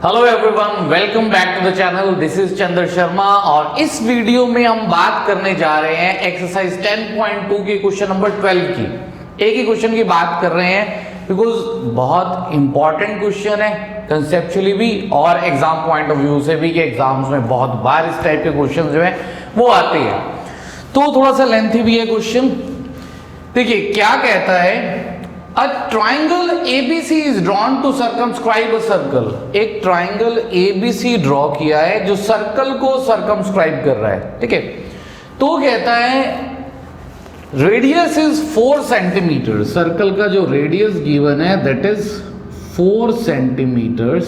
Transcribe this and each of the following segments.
Hello everyone, welcome back to the channel. This is Chandra Sharma और इस video में हम बात करने जा रहे हैं एक्सरसाइज 10.2 के क्वेश्चन नंबर 12 की। एक ही क्वेश्चन की बात कर रहे हैं बिकॉज बहुत इंपॉर्टेंट क्वेश्चन है कंसेप्चुअली भी और एग्जाम पॉइंट ऑफ व्यू से भी, कि एग्जाम्स में बहुत बार इस टाइप के क्वेश्चन जो है वो आते हैं, तो थोड़ा सा लेंथी भी है क्वेश्चन। देखिए क्या कहता है, A triangle ABC is drawn to circumscribe a circle। एक ट्राइंगल ABC ड्रॉ किया है जो सर्कल को सर्कमस्क्राइब कर रहा है, ठीक है। तो कहता है रेडियस इज 4 सेंटीमीटर। सर्कल का जो रेडियस गिवन है that is 4 centimetres,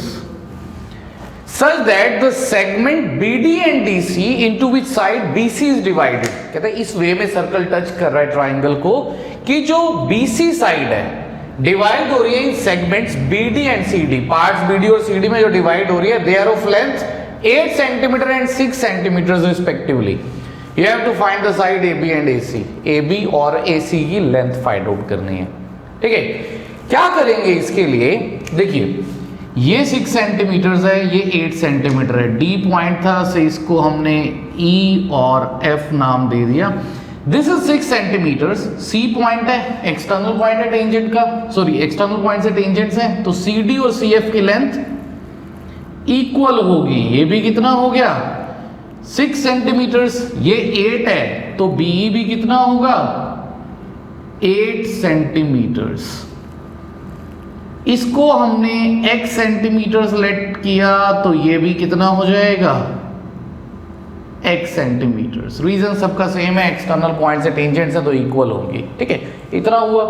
such that the segment BD and DC into which side BC is divided। कहता है इस वे में सर्कल टच कर रहा है ट्राइंगल को कि जो BC साइड है डिवाइड हो रही है in segments BD and CD। Parts BD और CD में जो डिवाइड हो रही है they are of length 8 centimetre and 6 centimetre respectively. You have to find the side AB and AC। AB और AC की लेंथ फाइंड आउट करनी है, ठीक है। क्या करेंगे इसके लिए, देखिए ये 6 सेंटीमीटर है, ये 8 सेंटीमीटर है। D पॉइंट था से इसको हमने E और F नाम दे दिया। This is 6 centimetre. C point है, एक्सटर्नल पॉइंट है टेंजेंट का, सॉरी एक्सटर्नल पॉइंट से टेंजेंट्स हैं, तो CD और CF की लेंथ इक्वल होगी। ये भी कितना हो गया 6 सेंटीमीटर, ये 8 है तो BE भी कितना होगा 8 सेंटीमीटर्स। इसको हमने x सेंटीमीटर लेट किया तो ये भी कितना हो जाएगा x सेंटीमीटर्स। रीजन सबका सेम है, एक्सटर्नल पॉइंट से टेंजेंट से तो इक्वल होंगी, ठीक है। इतना हुआ।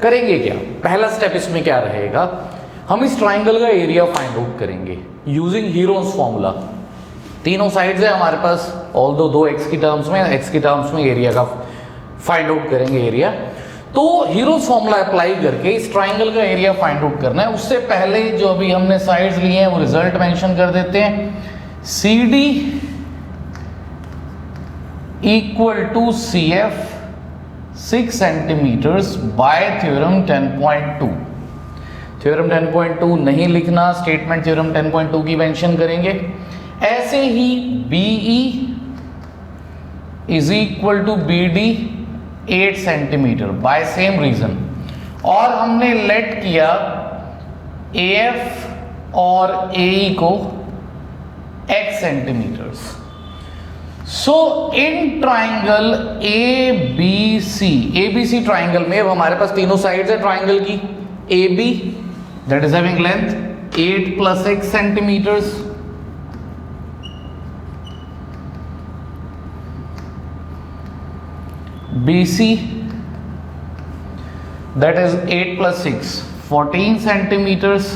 करेंगे क्या, पहला स्टेप इसमें क्या रहेगा, हम इस ट्राइंगल का एरिया फाइंड आउट करेंगे यूजिंग हीरोन्स फॉर्मूला। तीनों साइड्स है हमारे पास, ऑल्दो दो x की टर्म्स में एरिया का फाइंड आउट करेंगे एरिया। तो हीरोज फॉर्मूला अप्लाई करके इस ट्राइंगल का एरिया फाइंड आउट करना है। उससे पहले जो अभी हमने साइड्स लिए हैं वो रिजल्ट मेंशन कर देते हैं। CD equal to CF 6 centimetres by theorem 10.2। Theorem 10.2 नहीं लिखना, स्टेटमेंट थ्योरम 10.2 की मेंशन करेंगे। ऐसे ही BE is equal to BD 8 centimetre by same reason. और हमने लेट किया AF और AE को x centimetres. So in triangle ABC triangle में अब हमारे पास तीनों साइड्स है ट्राइंगल की। AB that is having length 8 + x centimetres, BC that is 8 + 6 14 centimeters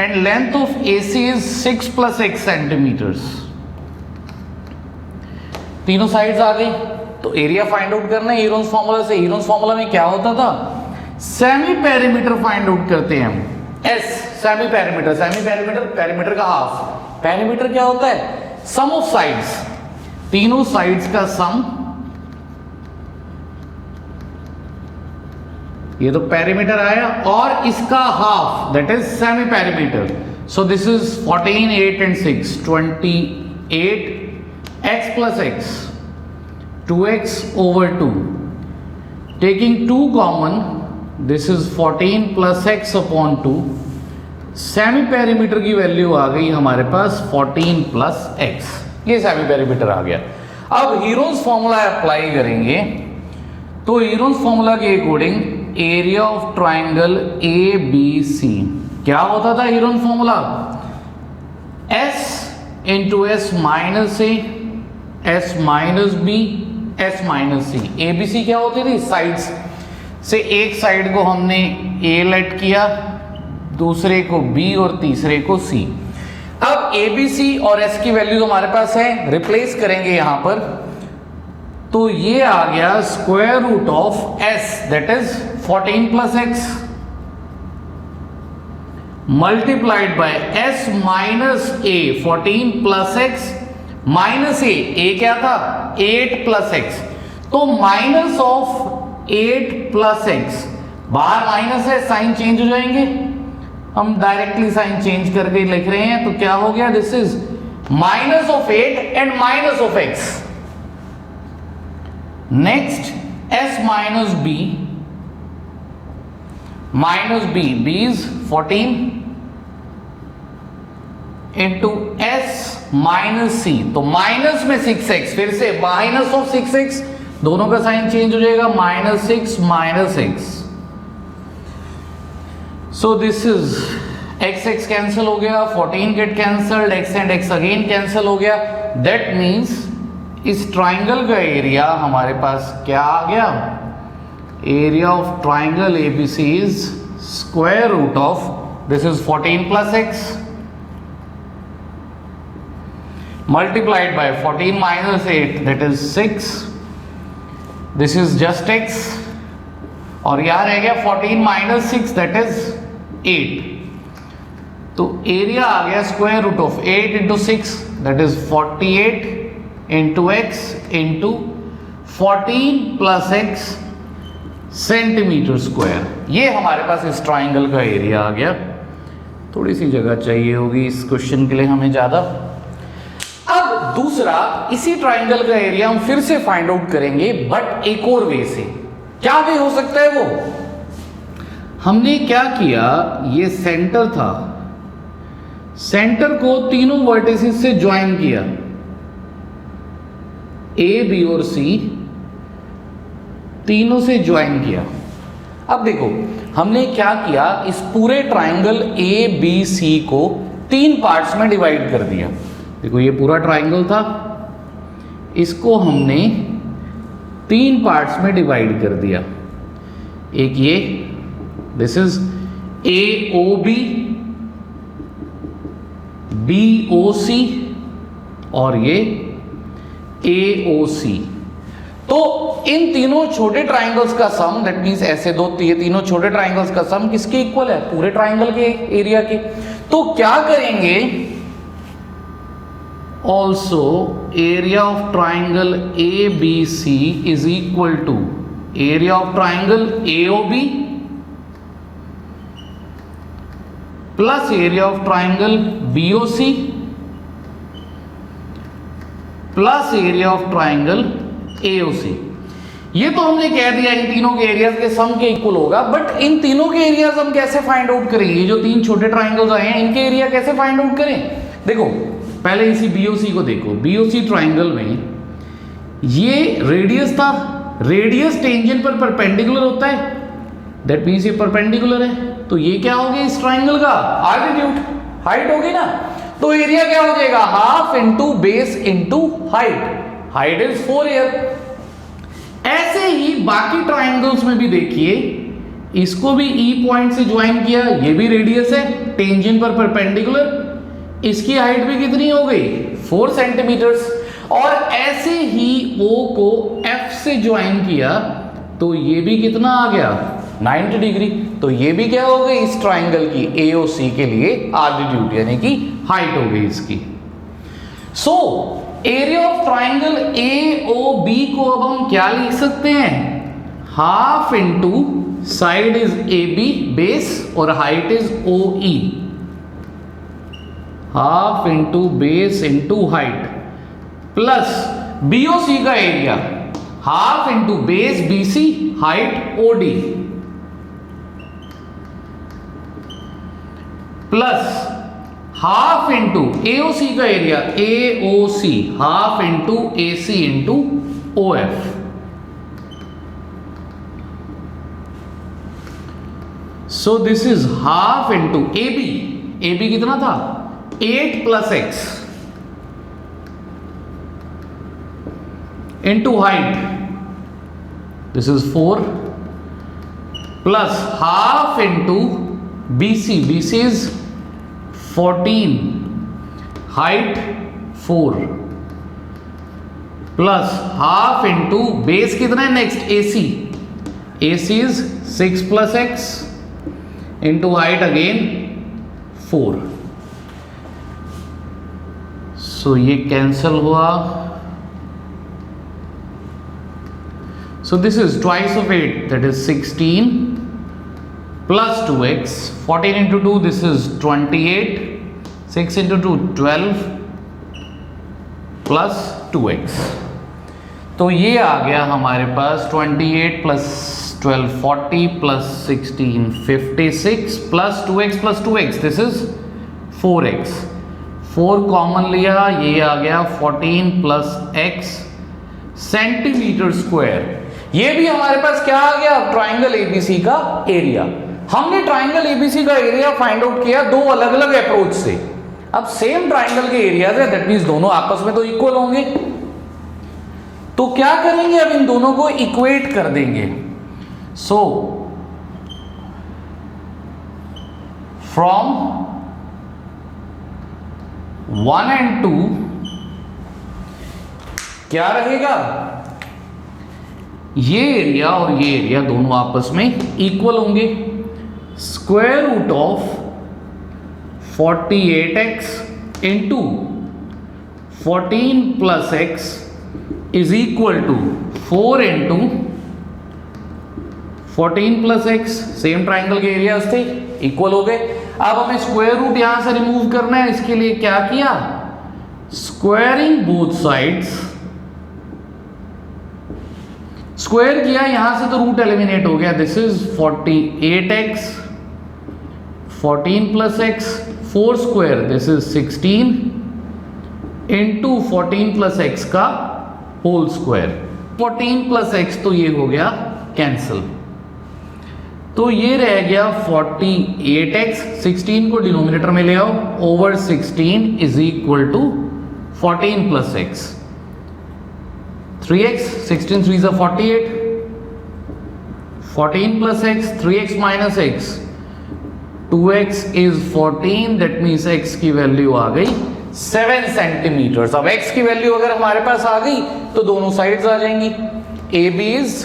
and length of AC is 6 + x centimeters। तीनों साइड्स आ गई तो एरिया फाइंड आउट करना है हीरोन्स फॉर्मूला से। हीरोन्स फॉर्मूला में क्या होता था, सेमी पेरीमीटर फाइंड आउट करते हैं हम। S सेमी पेरीमीटर, पेरीमीटर का हाफ। पेरीमीटर क्या होता है, सम ऑफ साइड्स, तीनों साइड्स का सम। ये तो पेरीमीटर आया और इसका half that is semi perimeter. So this is 14 8 and 6 28 x + x 2x over 2 taking 2 common, this is 14 + x upon 2। Semi perimeter की वैल्यू आ गई हमारे पास 14 + x। ये सेमी पेरीमीटर आ गया। अब हीरोन्स फॉर्मूला अप्लाई करेंगे तो हीरोन्स फॉर्मूला के according area of triangle ABC क्या होता था Heron's formula, S × S - A S - B S - C। ABC क्या होती थी, साइड्स से एक साइड को हमने A लेट किया, दूसरे को B और तीसरे को C। अब ABC और S की वैल्यू हमारे पास है, रिप्लेस करेंगे यहां पर, तो ये आ गया square root of S that is 14 + x multiplied by S - A 14 + x minus A क्या था 8 + x, तो माइनस ऑफ 8 + x, बाहर माइनस है साइन चेंज हो जाएंगे, हम डायरेक्टली साइन चेंज करके लिख रहे हैं, तो क्या हो गया, this is minus of 8 and minus of x. Next s minus b, b is 14 into s minus c, तो माइनस में 6x, फिर से माइनस ऑफ 6x, दोनों का साइन चेंज हो जाएगा, -6 minus x. So this is x cancel हो गया, 14 get cancelled, x and x again cancel हो गया. दैट मीन्स इस ट्राइंगल का एरिया हमारे पास क्या आ गया, area of triangle ABC is square root of, this is 14 plus x multiplied by 14 minus 8, that is 6. This is just x, और यहाँ रह गया 14 minus 6, that is 8. तो एरिया आ गया square root of 8 into 6, that is 48 into x into 14 plus x centimetre square. ये हमारे पास इस ट्राइंगल का एरिया आ गया. थोड़ी सी जगह चाहिए होगी इस क्वेश्चन के लिए हमें ज्यादा. दूसरा, इसी ट्राइंगल का एरिया हम फिर से फाइंड आउट करेंगे, बट एक और वे से. क्या वे हो सकता है वो, हमने क्या किया, ये सेंटर था, सेंटर को तीनों वर्टिसेस से ज्वाइन किया, A, B और C तीनों से ज्वाइन किया. अब देखो हमने क्या किया, इस पूरे ट्राइंगल ABC को 3 पार्ट्स में डिवाइड कर दिया. देखो ये पूरा ट्राइंगल था, इसको हमने 3 पार्ट्स में डिवाइड कर दिया. एक ये, दिस इज AOB, BOC और ये AOC. तो इन तीनों छोटे ट्राइंगल्स का सम, दैट मींस ऐसे ये तीनों छोटे ट्राइंगल्स का सम किसके इक्वल है, पूरे ट्राइंगल के एरिया के. तो क्या करेंगे, also area of triangle ABC is equal to area of triangle AOB plus area of triangle BOC plus area of triangle AOC. ये तो हमने कह दिया इन तीनों के एरियाज के सम के इक्वल होगा, बट इन तीनों के एरियाज हम कैसे फाइंड आउट करेंगे, जो 3 छोटे ट्राइंगल्स आए हैं इनके एरिया कैसे फाइंड आउट करें. देखो पहले इसी BOC को देखो, BOC ट्राइंगल में ये रेडियस था, रेडियस टेंजेंट पर परपेंडिकुलर होता है, दैट मींस ये परपेंडिकुलर है, तो ये क्या हो गया इस ट्राइंगल का आल्टीट्यूड, हाइट होगी ना. तो एरिया क्या हो जाएगा, half into base into height, height is 4 year. ऐसे ही बाकी ट्राइंगल्स में भी देखिए, इसको भी E पॉइंट से ज्वाइन किया, ये भी रेडियस है टेंजेंट पर परपेंडिकुलर, इसकी हाइट भी कितनी हो गई 4 सेंटीमीटर्स. और ऐसे ही O को F से ज्वाइन किया, तो ये भी कितना आ गया 90 डिग्री. तो ये भी क्या हो गई इस ट्राइंगल की AOC के लिए आल्टीट्यूड, यानी कि हाइट हो गई इसकी. So area of triangle AOB को अब हम क्या लिख सकते हैं, half into side is AB base और height is OE, half into base into height plus BOC का area half into base BC height OD plus half into AOC का area AOC half into AC into OF. So this is half into AB कितना था 8 plus x into height, this is 4 plus half into BC is 14, height 4 plus half into base कितना है next AC is 6 plus x into height again 4. सो ये cancel हुआ. सो this is twice of 8, that is 16 plus 2x, 14 into 2 this is 28, 6 into 2 12 plus 2x। तो ये आ गया हमारे पास 28 plus 12 40 plus 16 56 plus 2x this is 4x। 4 common लिया, ये आ गया 14 प्लस x सेंटीमीटर स्क्वायर। ये भी हमारे पास क्या आ गया, ट्राइंगल एबीसी का एरिया। हमने ट्राइंगल एबीसी का एरिया फाइंड आउट किया दो अलग अलग अप्रोच से। अब सेम ट्राइंगल के एरियाज है, दैट मींस दोनों आपस में तो इक्वल होंगे। तो क्या करेंगे, अब इन दोनों को इक्वेट कर देंगे। सो फ्रॉम 1 and 2 क्या रहेगा, ये एरिया और ये एरिया दोनों आपस में इक्वल होंगे। Square root of 48x into 14 plus x is equal to 4 into 14 plus x। Same triangle के एरियाज थे, इक्वल हो गए। अब हमें स्क्वायर रूट यहां से रिमूव करना है। इसके लिए क्या किया, स्क्वायरिंग बोथ साइड्स, स्क्वायर किया, यहां से तो रूट एलिमिनेट हो गया। This is 48x 14 plus x 4 square this is 16 into 14 plus x का होल स्क्वायर। 14 प्लस x तो ये हो गया कैंसिल, तो ये रह गया 48x, 16 को डिनोमिनेटर में ले आओ, over 16 is equal to 14 plus x 3x, 16 3 is 48, 14 plus x, 3x minus x, 2x is 14, that means x की वैल्यू आ गई 7 सेंटीमीटर। अब x की वैल्यू अगर हमारे पास आ गई तो दोनों साइड्स आ जाएंगी। AB is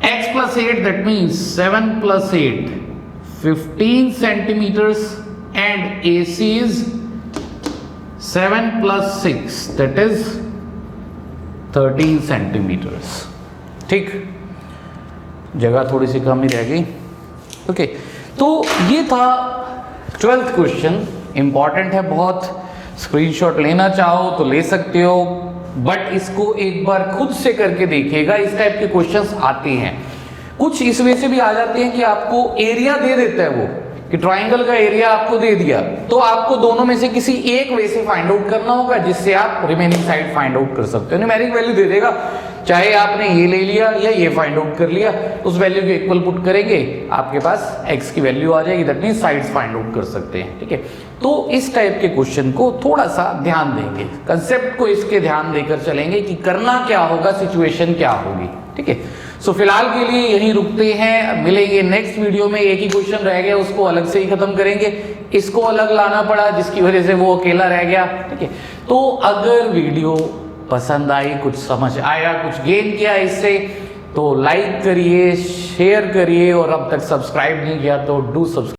x plus 8, that means 7 plus 8 15 centimeters, and AC is 7 plus 6 that is 13 centimetres. ठीक, जगह थोड़ी सी कम ही रह गई। ओके, तो ये था 12th क्वेश्चन, इंपॉर्टेंट है बहुत। स्क्रीनशॉट लेना चाहो तो ले सकते हो, बट इसको एक बार खुद से करके देखिएगा। इस टाइप के क्वेश्चंस आते हैं, कुछ इस वजह से भी आ जाते हैं कि आपको एरिया दे देता है वो, कि ट्राइंगल का एरिया आपको दे दिया, तो आपको दोनों में से किसी एक वे से फाइंड आउट करना होगा जिससे आप रिमेनिंग साइड फाइंड आउट कर सकते हो। न्यूमेरिक वैल्यू दे देगा, चाहे आपने ये ले लिया या ये फाइंड आउट कर लिया, उस वैल्यू के इक्वल पुट करेंगे, आपके पास x की वैल्यू आ जाएगी, that means sides find out कर सकते हैं। ठीक है, तो इस टाइप के क्वेश्चन को थोड़ा सा ध्यान देंगे, कंसेप्ट को इसके ध्यान देकर चलेंगे कि करना क्या होगा, सिचुएशन क्या होगी। ठीक है, सो फिलहाल के लिए यहीं रुकते हैं, मिलेंगे नेक्स्ट वीडियो में। एक ही क्वेश्चन रह गया, उसको अलग से ही खत्म करेंगे, इसको अलग लाना पड़ा जिसकी वजह से वो अकेला रह गया। ठीक है, तो अगर वीडियो पसंद आई, कुछ समझ आया, कुछ गेन किया इससे, तो लाइक करिए, शेयर करिए, और अब तक सब्सक्राइब नहीं किया तो डू सब्सक्राइब।